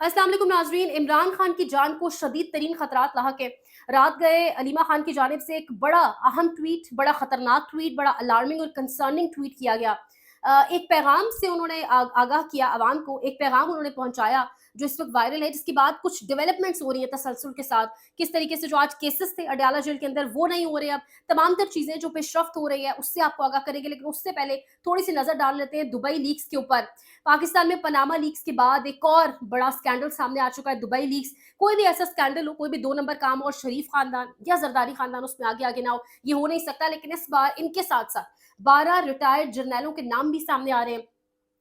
अस्सलाम वालेकुम नाजरीन। इमरान खान की जान को शदीद तरीन खतरात लाहक है। रात गए अलीमा खान की जानिब से एक बड़ा अहम ट्वीट, बड़ा खतरनाक ट्वीट, बड़ा अलार्मिंग और कंसर्निंग ट्वीट किया गया। एक पैगाम से उन्होंने आगाह किया अवाम को, एक पैगाम उन्होंने पहुंचाया जो इस वक्त वायरल है, जिसके बाद कुछ डेवलपमेंट्स हो रही हैं तसलसल के साथ। किस तरीके से जो आज केसेस थे अडयाला जेल के अंदर वो नहीं हो रहे, अब तमाम तर चीजें जो पेशरफ्त हो रही है उससे आपको आगाह करेंगे। लेकिन उससे पहले थोड़ी सी नजर डाल लेते हैं दुबई लीक्स के ऊपर। पाकिस्तान में पनामा लीक्स के बाद एक और बड़ा स्कैंडल सामने आ चुका है, दुबई लीक्स। कोई भी ऐसा स्कैंडल हो, कोई भी दो नंबर काम हो और शरीफ खानदान या जरदारी खानदान उसमें आगे आगे ना हो, ये हो नहीं सकता। लेकिन इस बार इनके साथ साथ 12 रिटायर्ड जर्नैलों के नाम भी सामने आ रहे हैं।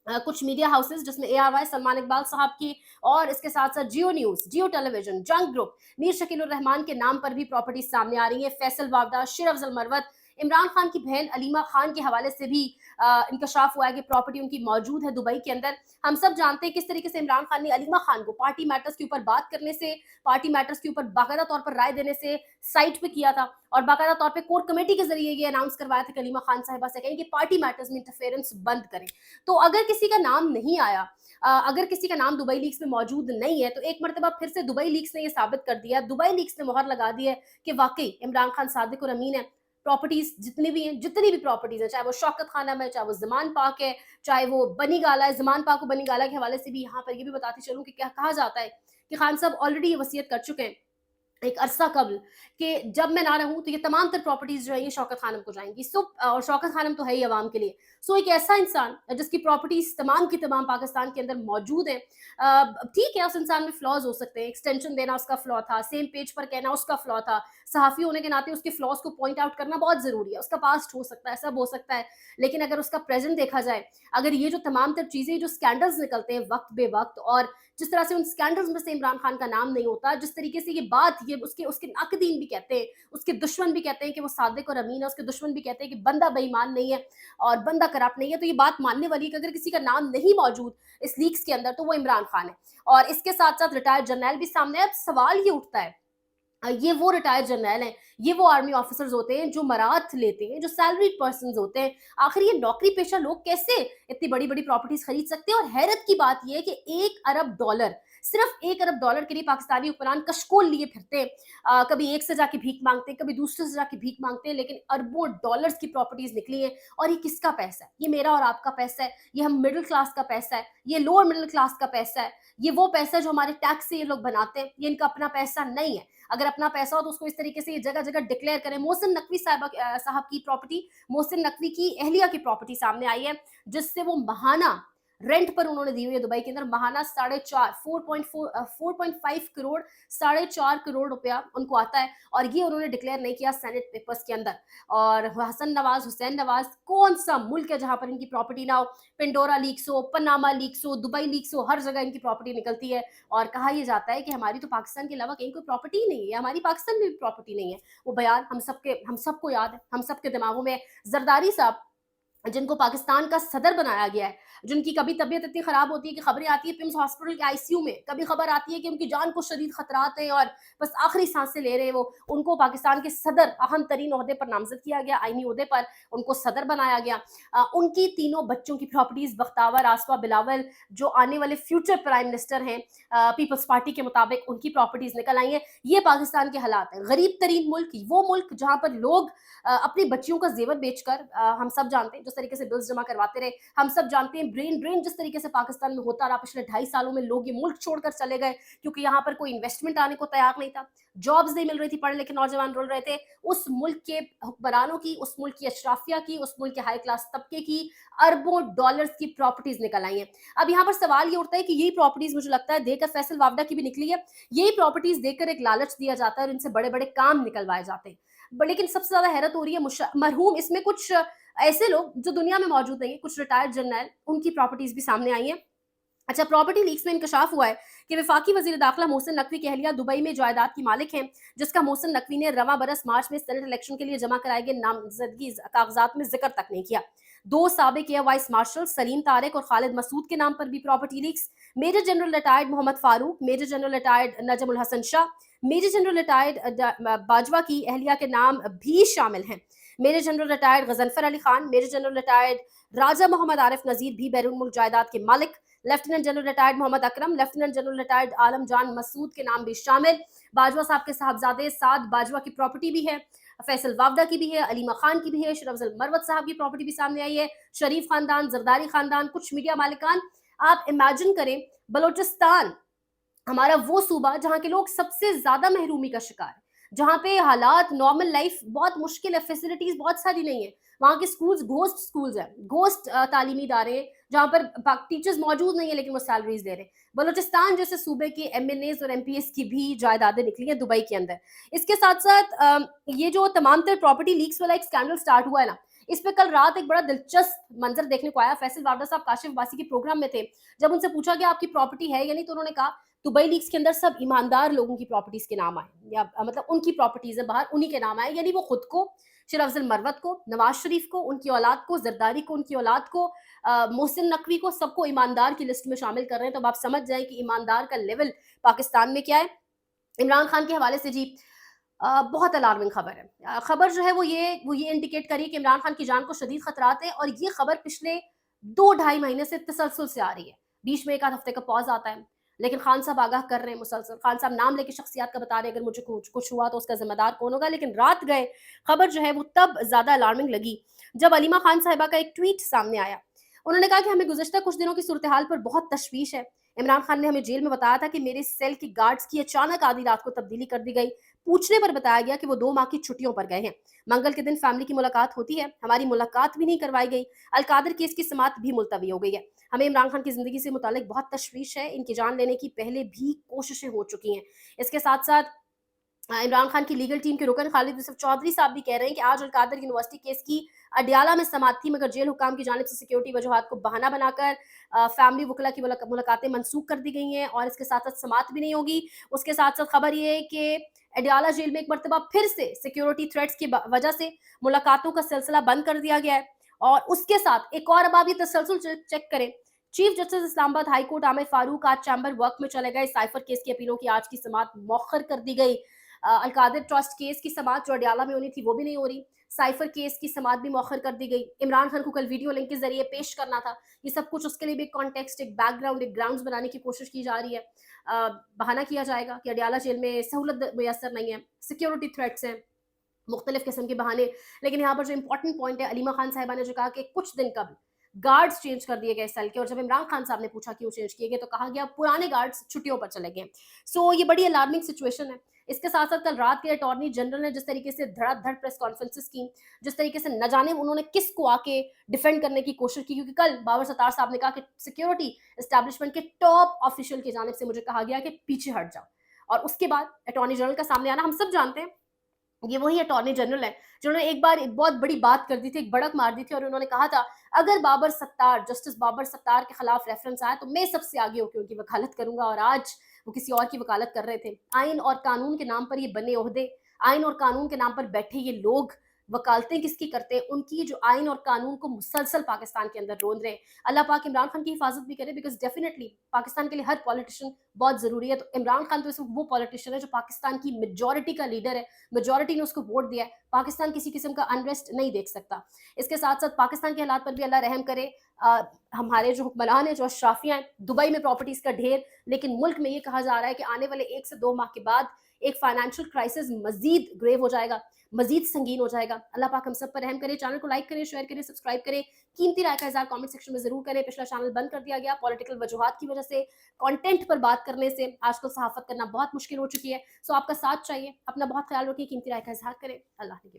कुछ मीडिया हाउसेस जिसमें ARY सलमान इकबाल साहब की और इसके साथ साथ जियो न्यूज, जियो टेलीविजन, जंग ग्रुप, मीर शकील उर रहमान के नाम पर भी प्रॉपर्टीज सामने आ रही है। फैसल वावदा, शेर अफजल मरवत, इमरान खान की बहन अलीमा खान के हवाले से भी इंकशाफ हुआ है कि प्रॉपर्टी उनकी मौजूद है दुबई के अंदर। हम सब जानते हैं किस तरीके से इमरान खान ने अलीमा खान को पार्टी मैटर्स के ऊपर बात करने से, पार्टी मैटर्स के ऊपर बाकायदा तौर पर राय देने से साइट पे किया था और बाकायदा तौर पे कोर कमेटी के जरिए ये अनाउंस करवाया था कि अलीमा खान साहिबा से कहें कि पार्टी मैटर्स में इंटरफेरेंस बंद करें। तो अगर किसी का नाम नहीं आया, अगर किसी का नाम दुबई लीक्स में मौजूद नहीं है, तो एक मरतबा फिर से दुबई लीक्स ने यह साबित कर दिया, दुबई लीक्स ने मोहर लगा दी है कि वाकई इमरान खान सादिक और अमीन है। प्रॉपर्टीज जितनी भी हैं, जितनी भी प्रॉपर्टीज हैं, चाहे वो शौकत खानम है, चाहे वो जमान पाक है, चाहे वो बनी गाला है। जमान पाक को बनी गाला के हवाले से भी यहाँ पर ये भी बताती चलूँ कि क्या कहा जाता है कि खान साहब ऑलरेडी ये वसीयत कर चुके हैं एक अरसा कबल कि जब मैं ना रहूं तो ये तमाम तर प्रॉपर्टीज जो है ये शौकत खानम को जाएंगी। सो और शौकत खानम तो है ही अवाम के लिए। सो एक ऐसा इंसान जिसकी प्रॉपर्टीज तमाम की तमाम पाकिस्तान के अंदर मौजूद है। ठीक है, उस इंसान में फ्लॉज हो सकते हैं, एक्सटेंशन देना उसका फ्लॉ था, सेम पेज पर कहना उसका फ्लॉ था। सहाफ़ी होने के नाते उसके फ्लॉज को पॉइंट आउट करना बहुत ज़रूरी है। उसका पास्ट हो सकता है, सब हो सकता है, लेकिन अगर उसका प्रेजेंट देखा जाए, अगर ये जो तमाम तर चीज़ें, जो स्कैंडल्स निकलते हैं वक्त बे वक्त, और जिस तरह से उन स्कैंडल्स में से इमरान खान का नाम नहीं होता, जिस तरीके से ये बात, ये उसके उसके नाकदीन भी कहते हैं, उसके दुश्मन भी कहते हैं कि वो सादिक और अमीन है, उसके दुश्मन भी कहते हैं कि बंदा बेईमान नहीं है और बंदा करप्ट नहीं है, तो ये बात मानने वाली है कि अगर किसी का नाम नहीं मौजूद इस लीक्स के अंदर तो वो इमरान खान है। और इसके साथ साथ रिटायर्ड जर्नैल भी सामने है। अब सवाल ये उठता है, ये वो रिटायर्ड जर्नैल हैं, ये वो आर्मी ऑफिसर्स होते हैं जो मरात लेते हैं, जो सैलरीड पर्सन्स होते हैं। आखिर ये नौकरी पेशा लोग कैसे इतनी बड़ी-बड़ी प्रॉपर्टीज खरीद सकते हैं? और हैरत की बात ये है कि 1 अरब डॉलर, सिर्फ 1 अरब डॉलर के लिए पाकिस्तानी हुक्मरान कशकोल लिए फिरते हैं। कभी एक से जाके भीख मांगते हैं, कभी दूसरे से जाके भीख मांगते हैं, लेकिन अरबों डॉलर्स की प्रॉपर्टीज निकली हैं। और ये किसका पैसा है? ये मेरा और आपका पैसा है, ये हम मिडिल क्लास का पैसा है, ये लोअर मिडिल क्लास का पैसा है, ये वो पैसा है जो हमारे टैक्स से ये लोग बनाते हैं, ये इनका अपना पैसा नहीं है। अगर अपना पैसा हो तो उसको इस तरीके से ये जगह जगह डिक्लेयर करें। मोहसिन नकवी साहब की प्रॉपर्टी, मोहसिन नकवी की अहलिया की प्रॉपर्टी सामने आई है, जिससे वो महाना रेंट पर उन्होंने दी हुई है दुबई के अंदर। महाना 4.5 करोड़, 4.5 करोड़ रुपया उनको आता है, और ये उन्होंने डिक्लेयर नहीं किया सेनेट पेपर्स के अंदर। और हसन नवाज, हुसैन नवाज, कौन सा मुल्क है जहां पर इनकी प्रॉपर्टी ना हो? पिंडोरा लीक्स हो, पनामा लीक्स हो, दुबई लीक्स हो, हर जगह इनकी प्रॉपर्टी निकलती है। और कहा यह जाता है कि हमारी तो पाकिस्तान के अलावा कहीं कोई प्रॉपर्टी ही नहीं है, हमारी पाकिस्तान में भी प्रॉपर्टी नहीं है। वो बयान हम सबको याद है, हम सबके दिमागों में। जरदारी साहब, जिनको पाकिस्तान का सदर बनाया गया है, जिनकी कभी तबीयत इतनी खराब होती है कि खबरें आती है पिम्स हॉस्पिटल के आईसीयू में, कभी खबर आती है कि उनकी जान को शदीद खतरात हैं और बस आखिरी सांसें ले रहे हैं वो, उनको पाकिस्तान के सदर, अहम तरीन ओहदे पर नामजद किया गया, आईनी ओहदे पर उनको सदर बनाया गया। उनकी तीनों बच्चों की प्रॉपर्टीज, बख्तावर, आसफा, बिलावल, जो आने वाले फ्यूचर प्राइम मिनिस्टर हैं पीपल्स पार्टी के मुताबिक, उनकी प्रॉपर्टीज निकल आई हैं। ये पाकिस्तान के हालात हैं। गरीब तरीन मुल्क, वो मुल्क जहाँ पर लोग अपनी बच्चियों का जेवर बेचकर, हम सब जानते हैं जिस तरीके से बिल्स जमा करवाते रहे, हम सब जानते हैं ब्रेन ड्रेन जिस तरीके से पाकिस्तान में होता रहा पिछले 2.5 सालों में, लोग ये मुल्क छोड़कर चले गए क्योंकि यहाँ पर कोई इन्वेस्टमेंट आने को तैयार नहीं था, जॉब्स नहीं मिल रही थी, पढ़े लिखे नौजवान रुल रहे थे। उस मुल्क के हुक्मरानों की, उस मुल्क की अशराफिया की, उस मुल्क के हाई क्लास तबके की अरबों डॉलर्स की प्रॉपर्टीज निकल आई हैं। अब यहाँ पर सवाल ये उठता है कि यही प्रॉपर्टीज, मुझे लगता है देकर फैसल वावडा की भी निकली है, यही प्रॉपर्टीज देकर एक लालच दिया जाता है और इनसे बड़े बड़े काम निकलवाए जाते हैं। लेकिन सबसे ज्यादा हैरत हो रही है मरहूम, इसमें कुछ ऐसे लोग जो दुनिया में मौजूद नहीं है, कुछ रिटायर्ड जर्नैल, उनकी प्रॉपर्टीज भी सामने आई हैं। अच्छा, प्रॉपर्टी लीक्स में इंकशाफ हुआ है कि वफाकी वजीर दाखिला मोहसिन नकवी की अहलिया दुबई में जायदाद की मालिक हैं, जिसका मोहसिन नकवी ने रवां बरस मार्च में सेनेट इलेक्शन के लिए जमा कराए गए नामजदगी कागजात में जिक्र तक नहीं किया। 2 साबिक air vice marshal Salim Tariq और खालिद मसूद के नाम पर भी property leaks. Major general retired Muhammad Farooq, major general retired Najmul Hasan Shah, major general retired Bajwa की अहलिया के नाम भी शामिल हैं। Major general retired Ghazanfar Ali Khan, major general retired Raja Muhammad Arif Nazir भी बैरून मुल्क जायदाद के मालिक। Lieutenant general retired Muhammad Akram, lieutenant general retired Alam Jan Masood के नाम भी शामिल। बाजवा साहब के साहबजादे साद बाजवा की प्रॉपर्टी भी है, फैसल वावदा की भी है, अलीमा खान की भी है, शरफ अफजल मरवत साहब की प्रॉपर्टी भी सामने आई है, शरीफ खानदान, जरदारी खानदान, कुछ मीडिया मालिकान। आप इमेजिन करें, बलोचिस्तान हमारा वो सूबा जहाँ के लोग सबसे ज्यादा महरूमी का शिकार है, जहाँ पे हालात नॉर्मल लाइफ बहुत मुश्किल है, फैसिलिटीज बहुत सारी नहीं है। वहाँ के स्कूल्स घोस्ट स्कूल्स हैं, घोस्ट तालीमी इदारे हैं, जहाँ पर टीचर्स मौजूद नहीं है लेकिन वो सैलरीज दे रहे हैं। बलूचिस्तान जैसे सूबे के एमएनएस और एमपीएस की भी जायदादें निकली हैं दुबई के अंदर। इसके साथ साथ ये जो तमाम तर प्रॉपर्टी लीक्स वाला एक स्कैंडल स्टार्ट हुआ है ना, इस पे कल रात एक बड़ा दिलचस्प मंजर देखने को आया। फैसल वावड़ा साहब काशिफ अब्बासी के प्रोग्राम में थे, जब उनसे पूछा गया आपकी प्रॉपर्टी है या नहीं, तो उन्होंने कहा दुबई लीक्स के अंदर सब ईमानदार लोगों की प्रॉपर्टीज के नाम आए, या मतलब उनकी प्रॉपर्टीज है बाहर, उन्हीं के नाम आए, यानी वो खुद को, शरफ अफजल मरवत को, नवाज शरीफ को, उनकी औलाद को, जरदारी को, उनकी औलाद को, मोहसिन नकवी को, सबको ईमानदार की लिस्ट में शामिल कर रहे हैं। तो अब आप समझ जाएं कि ईमानदार का लेवल पाकिस्तान में क्या है। इमरान खान के हवाले से जी बहुत अलार्मिंग खबर है। खबर जो है वो ये इंडिकेट करी कि इमरान खान की जान को शदीद खतरात है, और ये खबर पिछले 2-2.5 महीने से तसलसल से आ रही है। बीच में एक आध हफ्ते का पॉज आता है, लेकिन खान साहब आगाह कर रहे हैं मुसलसल। खान साहब नाम लेके शख्सियत का बता रहे हैं, अगर मुझे कुछ हुआ तो उसका जिम्मेदार कौन होगा। लेकिन रात गए खबर जो है वो तब ज्यादा अलार्मिंग लगी जब अलीमा खान साहिबा का एक ट्वीट सामने आया। उन्होंने कहा कि हमें गुज़श्ता कुछ दिनों की सूरत हाल पर बहुत तशवीश है। इमरान खान ने हमें जेल में बताया था कि मेरे सेल की गार्ड्स की अचानक आधी रात को तब्दीली कर दी गई। पूछने पर बताया गया कि वो 2 माह की छुट्टियों पर गए हैं। मंगल के दिन फैमिली की मुलाकात होती है, हमारी मुलाकात भी नहीं करवाई गई। अलकादर केस की समाअत भी मुलतवी हो गई है। हमें इमरान खान की ज़िंदगी से मुताल्लिक बहुत तशवीश है। इनकी जान लेने की पहले भी कोशिशें हो चुकी हैं। इसके साथ-साथ इमरान खान की लीगल टीम के रुकन खालिद यूसुफ चौधरी साहब भी कह रहे हैं कि आज अलकादर यूनिवर्सिटी केस की अडयाला में समाअत थी, मगर जेल हुकाम की जानिब से सिक्योरिटी वजूहात को बहाना बनाकर फैमिली वकला की मुलाकातें मनसूख कर दी गई हैं, और इसके साथ साथ समाअत भी नहीं होगी। उसके साथ साथ खबर ये है कि अडयाला जेल में एक मरतबा फिर से सिक्योरिटी थ्रेट्स की वजह से मुलाकातों का सिलसिला बंद कर दिया गया है। और उसके साथ एक और, अब आप ये तसलसल चेक करें, chief justice Islamabad high court Aamir Farooq आज चैम्बर वर्क में चले गए। साइफर केस की अपीलों की आज की समाअत मौखर कर दी गई। अलकादर ट्रस्ट केस की समाअत जो अडयाला में होनी थी वो भी नहीं हो रही। साइफर केस की समाअत भी मौखर कर दी गई। इमरान खान को कल वीडियो लिंक के जरिए पेश करना था। ये सब कुछ उसके लिए भी एक कॉन्टेक्स्ट, एक बैकग्राउंड, एक ग्राउंड्स बनाने की कोशिश की जा रही है। बहाना किया जाएगा कि अडयाला जेल में सहूलत मैसर नहीं है, सिक्योरिटी थ्रेट्स हैं, मुख्तलिफ किस्म के बहाने। लेकिन यहाँ पर जो इंपॉर्टेंट पॉइंट है, अलीमा खान साहिबा ने जो कहा कि कुछ दिन कब गार्ड्स चेंज कर दिए गए सेल के, और जब इमरान खान साहब ने पूछा क्यों चेंज किए गए तो कहा गया पुराने गार्ड्स छुट्टियों पर चले गए। सो ये बड़ी अलार्मिंग सिचुएशन है। इसके साथ साथ कल रात के अटॉर्नी जनरल ने जिस तरीके से धड़ाधड़ प्रेस कॉन्फ्रेंसेस की, जिस तरीके से न जाने उन्होंने किसको आके डिफेंड करने की कोशिश की, क्योंकि कल बाबर सत्तार साहब ने कहा कि सिक्योरिटी एस्टैब्लिशमेंट के टॉप ऑफिशियल की जानिब से मुझे कहा गया कि पीछे हट जाओ। और उसके बाद अटॉर्नी जनरल का सामने आना, हम सब जानते हैं ये वही अटॉर्नी जनरल है जिन्होंने एक बार एक बहुत बड़ी बात कर दी थी, एक भड़क मार दी थी, और उन्होंने कहा था अगर बाबर सत्तार, जस्टिस बाबर सत्तार के खिलाफ रेफरेंस आया तो मैं सबसे आगे होकर उनकी वकालत करूंगा। और आज वो किसी और की वकालत कर रहे थे। आइन और कानून के नाम पर ये बने ओहदे, आइन और कानून के नाम पर बैठे ये लोग वकालतें किसकी करते हैं, उनकी जो आइन और कानून को मुसलसल पाकिस्तान के अंदर रोंद रहे हैं। अल्लाह पाक इमरान खान की हिफाजत भी करे, बिकॉज डेफिनेटली पाकिस्तान के लिए हर पॉलिटिशियन बहुत जरूरी है। तो इमरान खान तो इस वक्त वो पॉलिटिशियन है जो पाकिस्तान की मेजोरिटी का लीडर है, मेजोरिटी ने उसको वोट दिया है। पाकिस्तान किसी किस्म का अनरेस्ट नहीं देख सकता। इसके साथ साथ पाकिस्तान के हालात पर भी अल्लाह रहम करे। हमारे जो हुक्मरान है, जो अशराफियाँ हैं, दुबई में प्रॉपर्टीज का ढेर, लेकिन मुल्क में ये कहा जा रहा है कि आने वाले 1 से 2 माह के बाद एक फाइनेंशियल क्राइसिस मजीद ग्रेव हो जाएगा, मजीद संगीन हो जाएगा। अल्लाह पाक हम सब पर रहम करे। चैनल को लाइक करें, शेयर करें, सब्सक्राइब करें। कीमती राय का इज़हार कमेंट सेक्शन में जरूर करें। पिछला चैनल बंद कर दिया गया पॉलिटिकल वजूहात की वजह से, कंटेंट पर बात करने से आजकल सहाफत करना बहुत मुश्किल हो चुकी है। सो आपका साथ चाहिए। अपना बहुत ख्याल रखिए, कीमती राय का इज़हार करें। अल्लाह ने